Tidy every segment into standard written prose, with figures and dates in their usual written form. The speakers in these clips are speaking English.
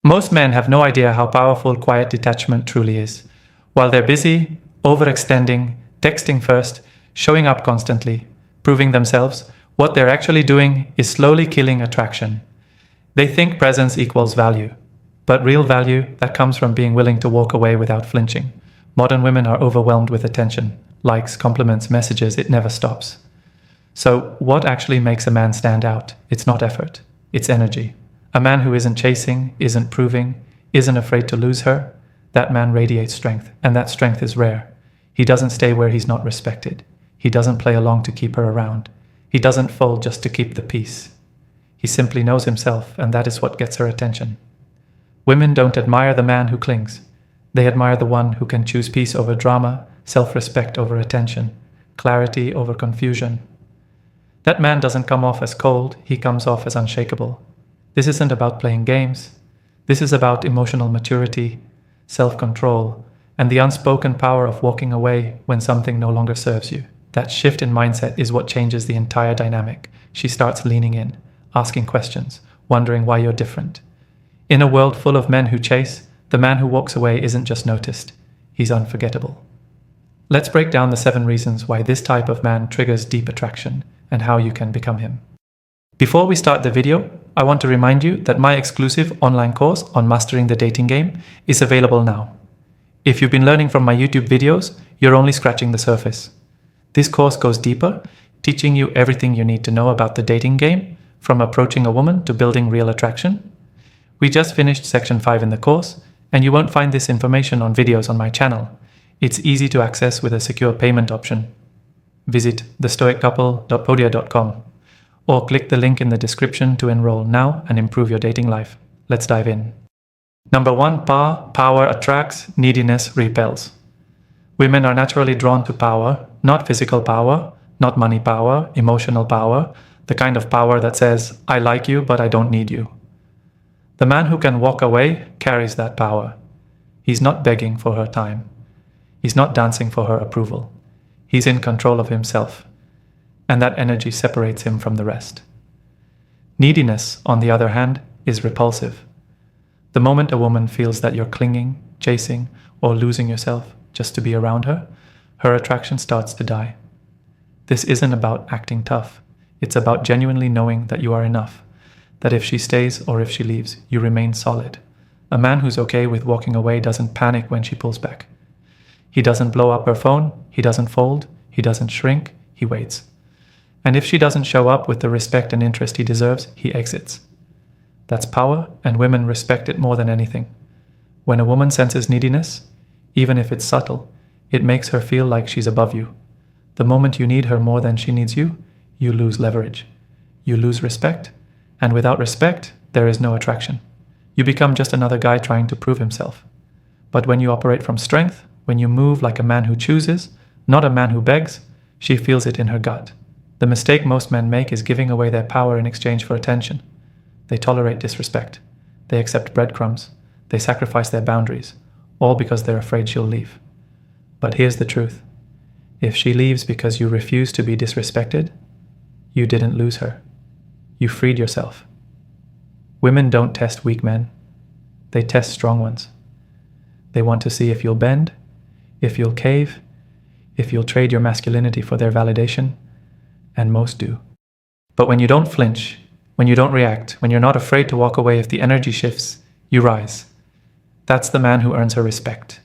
Most men have no idea how powerful quiet detachment truly is. While they're busy, overextending, texting first, showing up constantly, proving themselves, what they're actually doing is slowly killing attraction. They think presence equals value, but real value that comes from being willing to walk away without flinching. Modern women are overwhelmed with attention, likes, compliments, messages, it never stops. So what actually makes a man stand out? It's not effort, it's energy. A man who isn't chasing, isn't proving, isn't afraid to lose her, that man radiates strength, and that strength is rare. He doesn't stay where he's not respected. He doesn't play along to keep her around. He doesn't fold just to keep the peace. He simply knows himself, and that is what gets her attention. Women don't admire the man who clings. They admire the one who can choose peace over drama, self-respect over attention, clarity over confusion. That man doesn't come off as cold, he comes off as unshakable. This isn't about playing games. This is about emotional maturity, self-control, and the unspoken power of walking away when something no longer serves you. That shift in mindset is what changes the entire dynamic. She starts leaning in, asking questions, wondering why you're different. In a world full of men who chase, the man who walks away isn't just noticed, he's unforgettable. Let's break down the 7 reasons why this type of man triggers deep attraction and how you can become him. Before we start the video, I want to remind you that my exclusive online course on mastering the dating game is available now. If you've been learning from my YouTube videos, you're only scratching the surface. This course goes deeper, teaching you everything you need to know about the dating game, from approaching a woman to building real attraction. We just finished section 5 in the course, and you won't find this information on videos on my channel. It's easy to access with a secure payment option. Visit thestoiccouple.podia.com or click the link in the description to enroll now and improve your dating life. Let's dive in. Number 1, power attracts, neediness repels. Women are naturally drawn to power, not physical power, not money power, emotional power, the kind of power that says, I like you, but I don't need you. The man who can walk away carries that power. He's not begging for her time. He's not dancing for her approval. He's in control of himself, and that energy separates him from the rest. Neediness, on the other hand, is repulsive. The moment a woman feels that you're clinging, chasing, or losing yourself just to be around her, her attraction starts to die. This isn't about acting tough. It's about genuinely knowing that you are enough, that if she stays or if she leaves, you remain solid. A man who's okay with walking away doesn't panic when she pulls back. He doesn't blow up her phone, he doesn't fold, he doesn't shrink, he waits. And if she doesn't show up with the respect and interest he deserves, he exits. That's power, and women respect it more than anything. When a woman senses neediness, even if it's subtle, it makes her feel like she's above you. The moment you need her more than she needs you, you lose leverage. You lose respect, and without respect, there is no attraction. You become just another guy trying to prove himself. But when you operate from strength, when you move like a man who chooses, not a man who begs, she feels it in her gut. The mistake most men make is giving away their power in exchange for attention. They tolerate disrespect. They accept breadcrumbs. They sacrifice their boundaries, all because they're afraid she'll leave. But here's the truth. If she leaves because you refuse to be disrespected, you didn't lose her. You freed yourself. Women don't test weak men. They test strong ones. They want to see if you'll bend, if you'll cave, if you'll trade your masculinity for their validation, and most do. But when you don't flinch, when you don't react, when you're not afraid to walk away if the energy shifts, you rise. That's the man who earns her respect.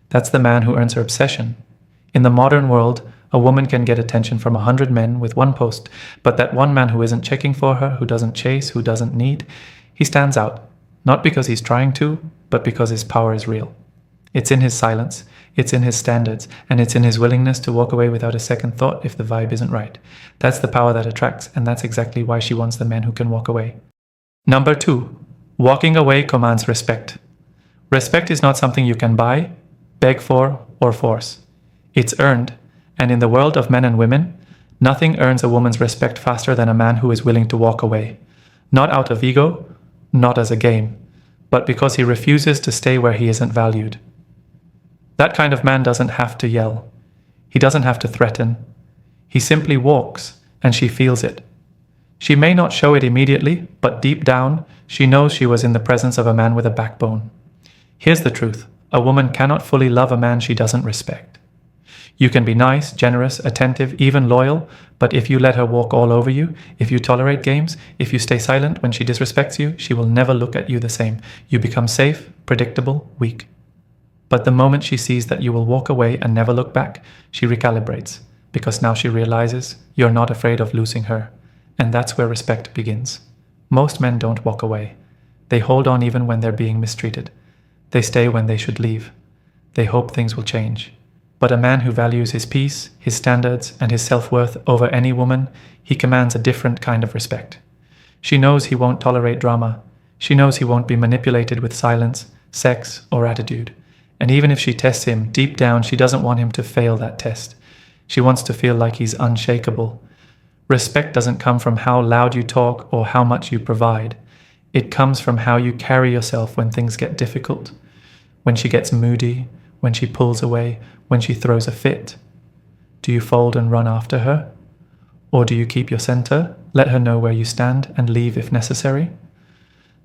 That's the man who earns her obsession. In the modern world, a woman can get attention from 100 men with one post, but that one man who isn't checking for her, who doesn't chase, who doesn't need, he stands out, not because he's trying to, but because his power is real. It's in his silence, it's in his standards, and it's in his willingness to walk away without a second thought if the vibe isn't right. That's the power that attracts, and that's exactly why she wants the man who can walk away. Number 2, walking away commands respect. Respect is not something you can buy, beg for, or force. It's earned, and in the world of men and women, nothing earns a woman's respect faster than a man who is willing to walk away. Not out of ego, not as a game, but because he refuses to stay where he isn't valued. That kind of man doesn't have to yell. He doesn't have to threaten. He simply walks, and she feels it. She may not show it immediately, but deep down, she knows she was in the presence of a man with a backbone. Here's the truth. A woman cannot fully love a man she doesn't respect. You can be nice, generous, attentive, even loyal, but if you let her walk all over you, if you tolerate games, if you stay silent when she disrespects you, she will never look at you the same. You become safe, predictable, weak. But the moment she sees that you will walk away and never look back, she recalibrates, because now she realizes you're not afraid of losing her. And that's where respect begins. Most men don't walk away. They hold on even when they're being mistreated. They stay when they should leave. They hope things will change. But a man who values his peace, his standards, and his self-worth over any woman, he commands a different kind of respect. She knows he won't tolerate drama. She knows he won't be manipulated with silence, sex, or attitude. And even if she tests him, deep down she doesn't want him to fail that test. She wants to feel like he's unshakable. Respect doesn't come from how loud you talk or how much you provide. It comes from how you carry yourself when things get difficult. When she gets moody, when she pulls away, when she throws a fit. Do you fold and run after her? Or do you keep your center, let her know where you stand, and leave if necessary?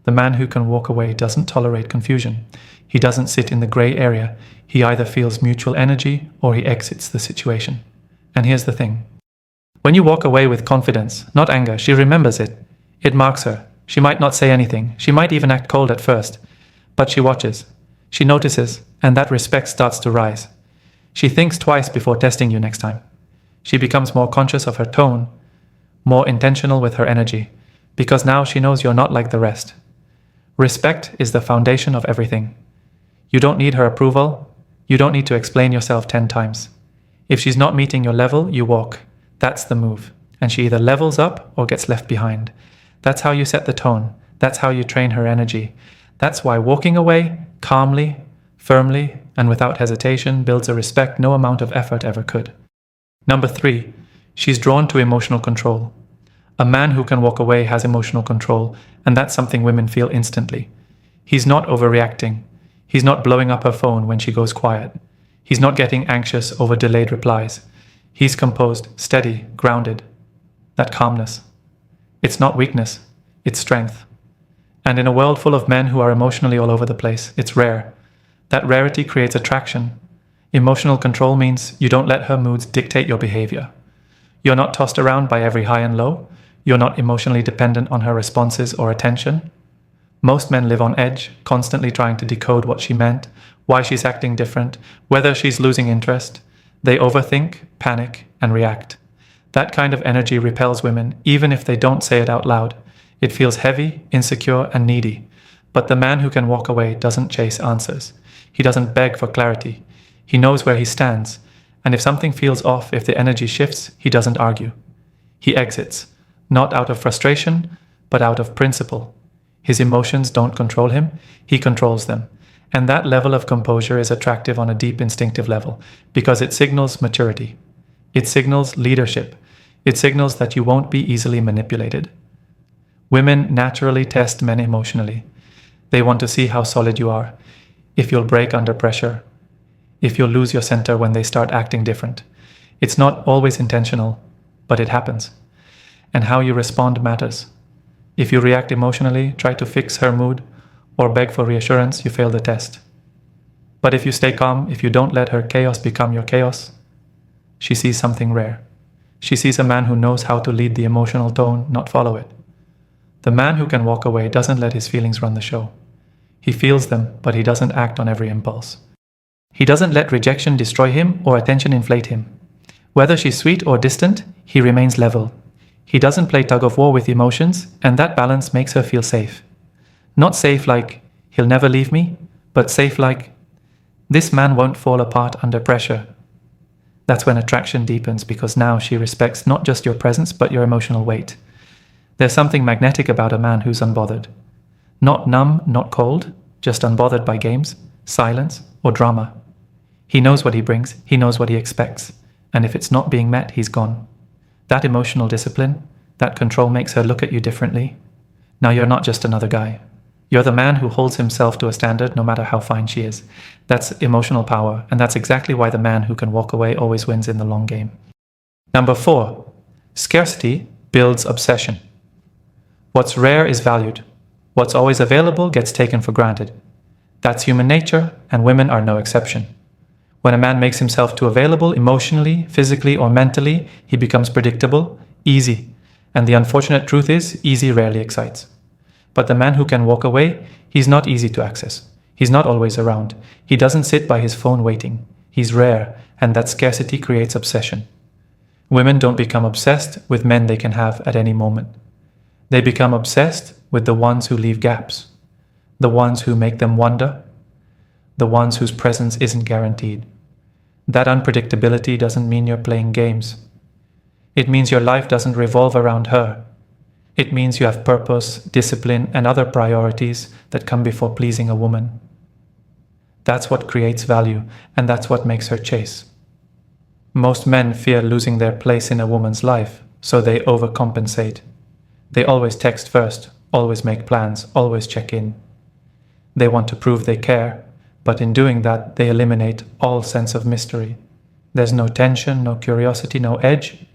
The man who can walk away doesn't tolerate confusion. He doesn't sit in the gray area. He either feels mutual energy or he exits the situation. And here's the thing. When you walk away with confidence, not anger, she remembers it. It marks her. She might not say anything. She might even act cold at first. But she watches. She notices, and that respect starts to rise. She thinks twice before testing you next time. She becomes more conscious of her tone, more intentional with her energy, because now she knows you're not like the rest. Respect is the foundation of everything. You don't need her approval. You don't need to explain yourself 10 times. If she's not meeting your level, you walk. That's the move. And she either levels up or gets left behind. That's how you set the tone. That's how you train her energy. That's why walking away, calmly, firmly, and without hesitation builds a respect no amount of effort ever could. Number 3, she's drawn to emotional control. A man who can walk away has emotional control, and that's something women feel instantly. He's not overreacting. He's not blowing up her phone when she goes quiet. He's not getting anxious over delayed replies. He's composed, steady, grounded. That calmness. It's not weakness, it's strength. And in a world full of men who are emotionally all over the place, it's rare. That rarity creates attraction. Emotional control means you don't let her moods dictate your behavior. You're not tossed around by every high and low. You're not emotionally dependent on her responses or attention. Most men live on edge, constantly trying to decode what she meant, why she's acting different, whether she's losing interest. They overthink, panic, and react. That kind of energy repels women, even if they don't say it out loud. It feels heavy, insecure, and needy. But the man who can walk away doesn't chase answers. He doesn't beg for clarity. He knows where he stands. And if something feels off, if the energy shifts, he doesn't argue. He exits, not out of frustration, but out of principle. His emotions don't control him, he controls them. And that level of composure is attractive on a deep instinctive level, because it signals maturity. It signals leadership. It signals that you won't be easily manipulated. Women naturally test men emotionally. They want to see how solid you are, if you'll break under pressure, if you'll lose your center when they start acting different. It's not always intentional, but it happens. And how you respond matters. If you react emotionally, try to fix her mood, or beg for reassurance, you fail the test. But if you stay calm, if you don't let her chaos become your chaos, she sees something rare. She sees a man who knows how to lead the emotional tone, not follow it. The man who can walk away doesn't let his feelings run the show. He feels them, but he doesn't act on every impulse. He doesn't let rejection destroy him or attention inflate him. Whether she's sweet or distant, he remains level. He doesn't play tug-of-war with emotions, and that balance makes her feel safe. Not safe like, he'll never leave me, but safe like, this man won't fall apart under pressure. That's when attraction deepens, because now she respects not just your presence, but your emotional weight. There's something magnetic about a man who's unbothered. Not numb, not cold, just unbothered by games, silence, or drama. He knows what he brings, he knows what he expects, and if it's not being met, he's gone. That emotional discipline, that control makes her look at you differently. Now you're not just another guy. You're the man who holds himself to a standard no matter how fine she is. That's emotional power, and that's exactly why the man who can walk away always wins in the long game. Number 4, scarcity builds obsession. What's rare is valued. What's always available gets taken for granted. That's human nature, and women are no exception. When a man makes himself too available emotionally, physically, or mentally, he becomes predictable, easy. And the unfortunate truth is, easy rarely excites. But the man who can walk away, he's not easy to access. He's not always around. He doesn't sit by his phone waiting. He's rare, and that scarcity creates obsession. Women don't become obsessed with men they can have at any moment. They become obsessed with the ones who leave gaps, the ones who make them wonder, the ones whose presence isn't guaranteed. That unpredictability doesn't mean you're playing games. It means your life doesn't revolve around her. It means you have purpose, discipline, and other priorities that come before pleasing a woman. That's what creates value, and that's what makes her chase. Most men fear losing their place in a woman's life, so they overcompensate. They always text first, always make plans, always check in. They want to prove they care, but in doing that, they eliminate all sense of mystery. There's no tension, no curiosity, no edge.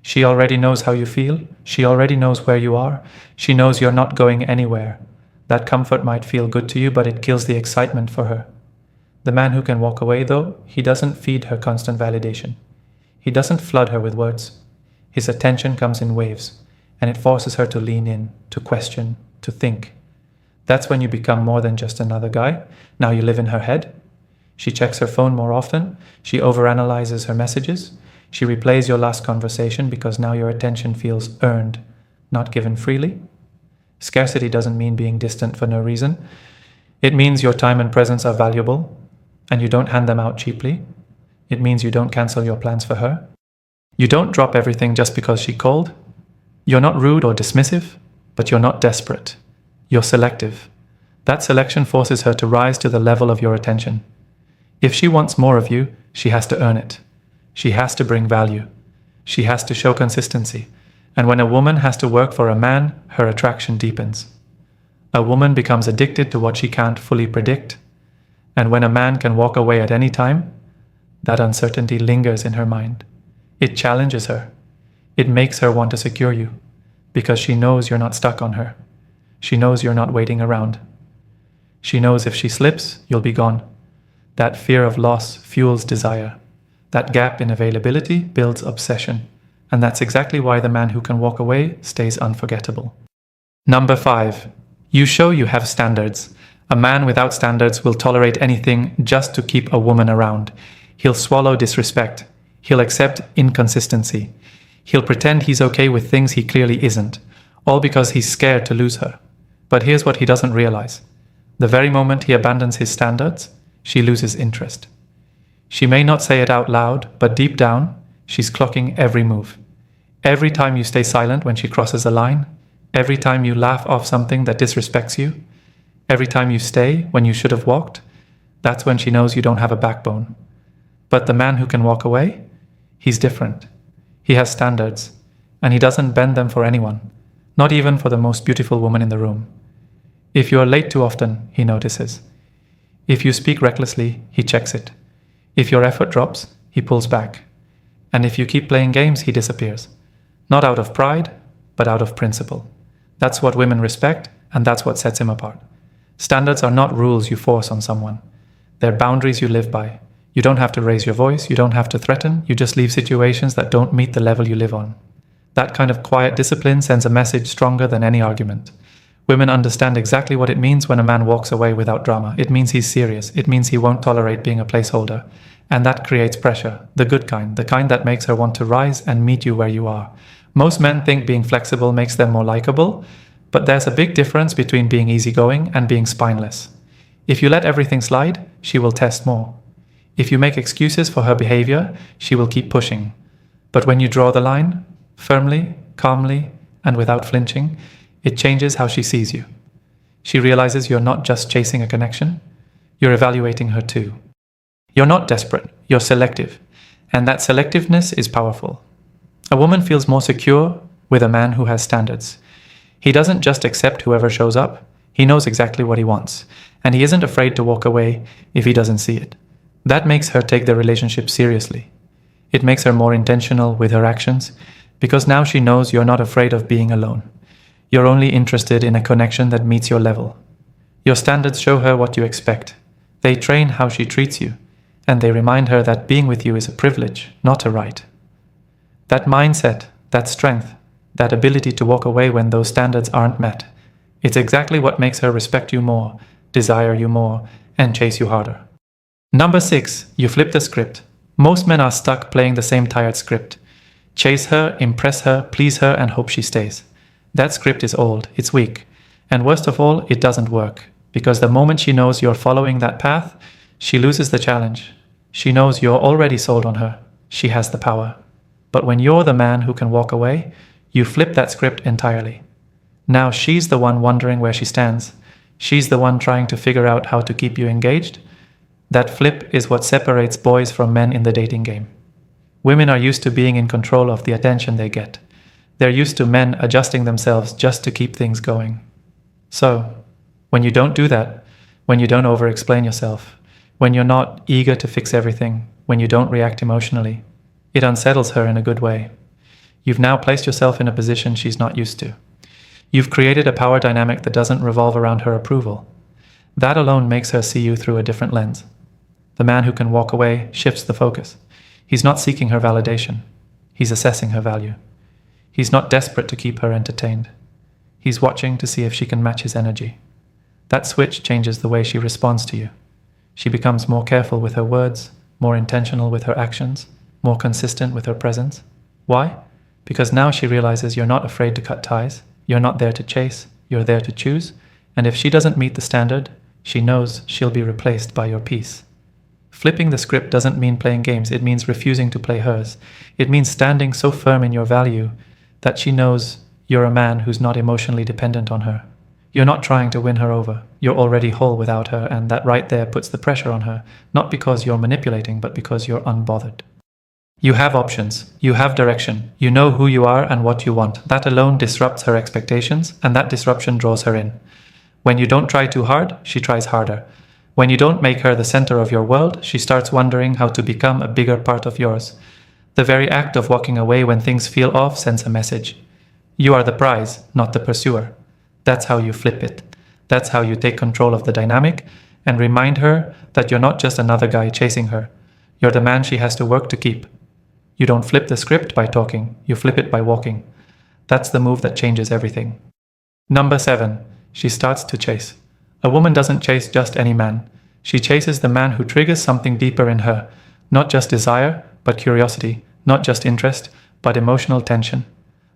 She already knows how you feel. She already knows where you are. She knows you're not going anywhere. That comfort might feel good to you, but it kills the excitement for her. The man who can walk away, though, he doesn't feed her constant validation. He doesn't flood her with words. His attention comes in waves, and it forces her to lean in, to question, to think. That's when you become more than just another guy. Now you live in her head. She checks her phone more often. She overanalyzes her messages. She replays your last conversation because now your attention feels earned, not given freely. Scarcity doesn't mean being distant for no reason. It means your time and presence are valuable, and you don't hand them out cheaply. It means you don't cancel your plans for her. You don't drop everything just because she called. You're not rude or dismissive, but you're not desperate. You're selective. That selection forces her to rise to the level of your attention. If she wants more of you, she has to earn it. She has to bring value. She has to show consistency. And when a woman has to work for a man, her attraction deepens. A woman becomes addicted to what she can't fully predict. And when a man can walk away at any time, that uncertainty lingers in her mind. It challenges her. It makes her want to secure you, because she knows you're not stuck on her. She knows you're not waiting around. She knows if she slips, you'll be gone. That fear of loss fuels desire. That gap in availability builds obsession. And that's exactly why the man who can walk away stays unforgettable. Number 5. You show you have standards. A man without standards will tolerate anything just to keep a woman around. He'll swallow disrespect. He'll accept inconsistency. He'll pretend he's okay with things he clearly isn't, all because he's scared to lose her. But here's what he doesn't realize. The very moment he abandons his standards, she loses interest. She may not say it out loud, but deep down, she's clocking every move. Every time you stay silent when she crosses a line, every time you laugh off something that disrespects you, every time you stay when you should have walked, that's when she knows you don't have a backbone. But the man who can walk away, he's different. He has standards, and he doesn't bend them for anyone, not even for the most beautiful woman in the room. If you are late too often, he notices. If you speak recklessly, he checks it. If your effort drops, he pulls back. And if you keep playing games, he disappears. Not out of pride, but out of principle. That's what women respect, and that's what sets him apart. Standards are not rules you force on someone. They're boundaries you live by. You don't have to raise your voice, you don't have to threaten, you just leave situations that don't meet the level you live on. That kind of quiet discipline sends a message stronger than any argument. Women understand exactly what it means when a man walks away without drama. It means he's serious. It means he won't tolerate being a placeholder. And that creates pressure, the good kind, the kind that makes her want to rise and meet you where you are. Most men think being flexible makes them more likable, but there's a big difference between being easygoing and being spineless. If you let everything slide, she will test more. If you make excuses for her behavior, she will keep pushing. But when you draw the line, firmly, calmly, and without flinching, it changes how she sees you. She realizes you're not just chasing a connection, you're evaluating her too. You're not desperate, you're selective, and that selectiveness is powerful. A woman feels more secure with a man who has standards. He doesn't just accept whoever shows up, he knows exactly what he wants, and he isn't afraid to walk away if he doesn't see it. That makes her take the relationship seriously. It makes her more intentional with her actions, because now she knows you're not afraid of being alone. You're only interested in a connection that meets your level. Your standards show her what you expect. They train how she treats you, and they remind her that being with you is a privilege, not a right. That mindset, that strength, that ability to walk away when those standards aren't met, it's exactly what makes her respect you more, desire you more, and chase you harder. Number 6, you flip the script. Most men are stuck playing the same tired script. Chase her, impress her, please her, and hope she stays. That script is old, it's weak, and worst of all, it doesn't work, because the moment she knows you're following that path, she loses the challenge. She knows you're already sold on her. She has the power. But when you're the man who can walk away, you flip that script entirely. Now she's the one wondering where she stands. She's the one trying to figure out how to keep you engaged. That flip is what separates boys from men in the dating game. Women are used to being in control of the attention they get. They're used to men adjusting themselves just to keep things going. So, when you don't do that, when you don't over-explain yourself, when you're not eager to fix everything, when you don't react emotionally, it unsettles her in a good way. You've now placed yourself in a position she's not used to. You've created a power dynamic that doesn't revolve around her approval. That alone makes her see you through a different lens. The man who can walk away shifts the focus. He's not seeking her validation. He's assessing her value. He's not desperate to keep her entertained. He's watching to see if she can match his energy. That switch changes the way she responds to you. She becomes more careful with her words, more intentional with her actions, more consistent with her presence. Why? Because now she realizes you're not afraid to cut ties, you're not there to chase, you're there to choose, and if she doesn't meet the standard, she knows she'll be replaced by your peace. Flipping the script doesn't mean playing games, it means refusing to play hers. It means standing so firm in your value that she knows you're a man who's not emotionally dependent on her. You're not trying to win her over. You're already whole without her, and that right there puts the pressure on her, not because you're manipulating, but because you're unbothered. You have options. You have direction. You know who you are and what you want. That alone disrupts her expectations, and that disruption draws her in. When you don't try too hard, she tries harder. When you don't make her the center of your world, she starts wondering how to become a bigger part of yours. The very act of walking away when things feel off sends a message. You are the prize, not the pursuer. That's how you flip it. That's how you take control of the dynamic and remind her that you're not just another guy chasing her. You're the man she has to work to keep. You don't flip the script by talking, you flip it by walking. That's the move that changes everything. Number 7, she starts to chase. A woman doesn't chase just any man. She chases the man who triggers something deeper in her. Not just desire, but curiosity. Not just interest, but emotional tension.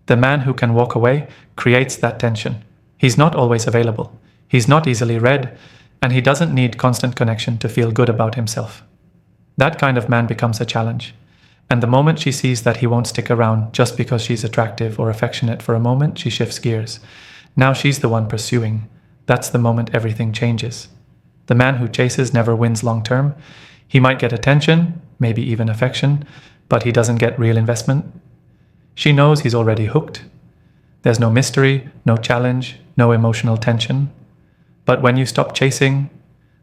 The man who can walk away creates that tension. He's not always available. He's not easily read, and he doesn't need constant connection to feel good about himself. That kind of man becomes a challenge. And the moment she sees that he won't stick around just because she's attractive or affectionate for a moment, she shifts gears. Now she's the one pursuing. That's the moment everything changes. The man who chases never wins long term. He might get attention, maybe even affection, but he doesn't get real investment. She knows he's already hooked. There's no mystery, no challenge, no emotional tension. But when you stop chasing,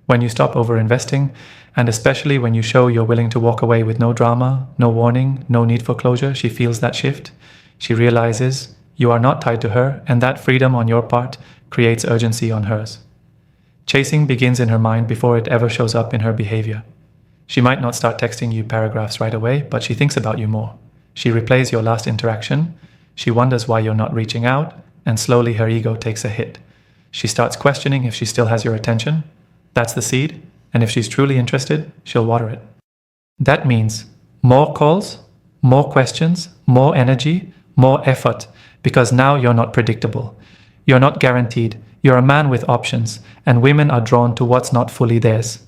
when you stop over-investing, and especially when you show you're willing to walk away with no drama, no warning, no need for closure, she feels that shift. She realizes you are not tied to her, and that freedom on your part creates urgency on hers. Chasing begins in her mind before it ever shows up in her behavior. She might not start texting you paragraphs right away, but she thinks about you more. She replays your last interaction. She wonders why you're not reaching out, and slowly her ego takes a hit. She starts questioning if she still has your attention. That's the seed, and if she's truly interested, she'll water it. That means more calls, more questions, more energy, more effort, because now you're not predictable. You're not guaranteed. You're a man with options, and women are drawn to what's not fully theirs.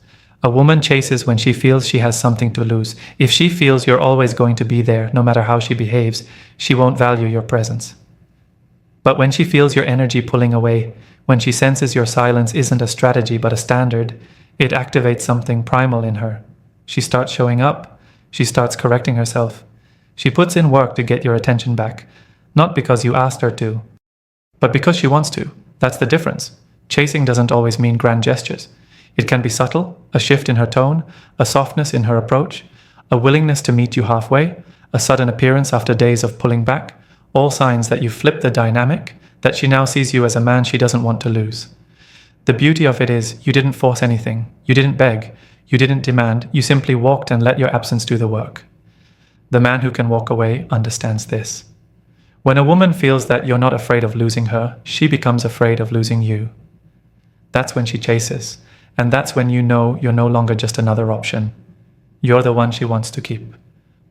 A woman chases when she feels she has something to lose. If she feels you're always going to be there, no matter how she behaves, she won't value your presence. But when she feels your energy pulling away, when she senses your silence isn't a strategy but a standard, it activates something primal in her. She starts showing up. She starts correcting herself. She puts in work to get your attention back, not because you asked her to, but because she wants to. That's the difference. Chasing doesn't always mean grand gestures. It can be subtle, a shift in her tone, a softness in her approach, a willingness to meet you halfway, a sudden appearance after days of pulling back, all signs that you've flipped the dynamic, that she now sees you as a man she doesn't want to lose. The beauty of it is you didn't force anything, you didn't beg, you didn't demand, you simply walked and let your absence do the work. The man who can walk away understands this. When a woman feels that you're not afraid of losing her, she becomes afraid of losing you. That's when she chases, and that's when you know you're no longer just another option. You're the one she wants to keep.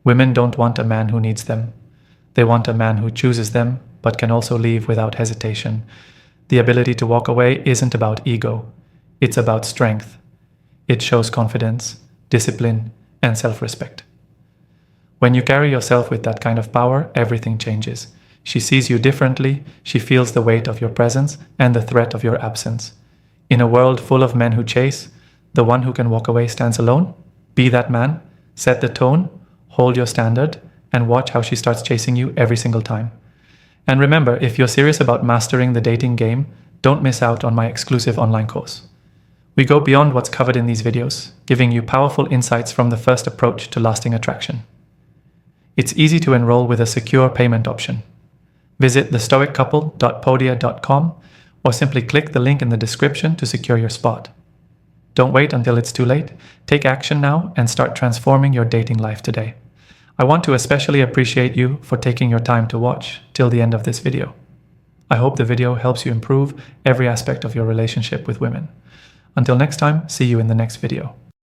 Women don't want a man who needs them. They want a man who chooses them, but can also leave without hesitation. The ability to walk away isn't about ego. It's about strength. It shows confidence, discipline, and self-respect. When you carry yourself with that kind of power, everything changes. She sees you differently, she feels the weight of your presence and the threat of your absence. In a world full of men who chase, the one who can walk away stands alone. Be that man, set the tone, hold your standard, and watch how she starts chasing you every single time. And remember, if you're serious about mastering the dating game, don't miss out on my exclusive online course. We go beyond what's covered in these videos, giving you powerful insights from the first approach to lasting attraction. It's easy to enroll with a secure payment option. Visit thestoiccouple.podia.com or simply click the link in the description to secure your spot. Don't wait until it's too late. Take action now and start transforming your dating life today. I want to especially appreciate you for taking your time to watch till the end of this video. I hope the video helps you improve every aspect of your relationship with women. Until next time, see you in the next video.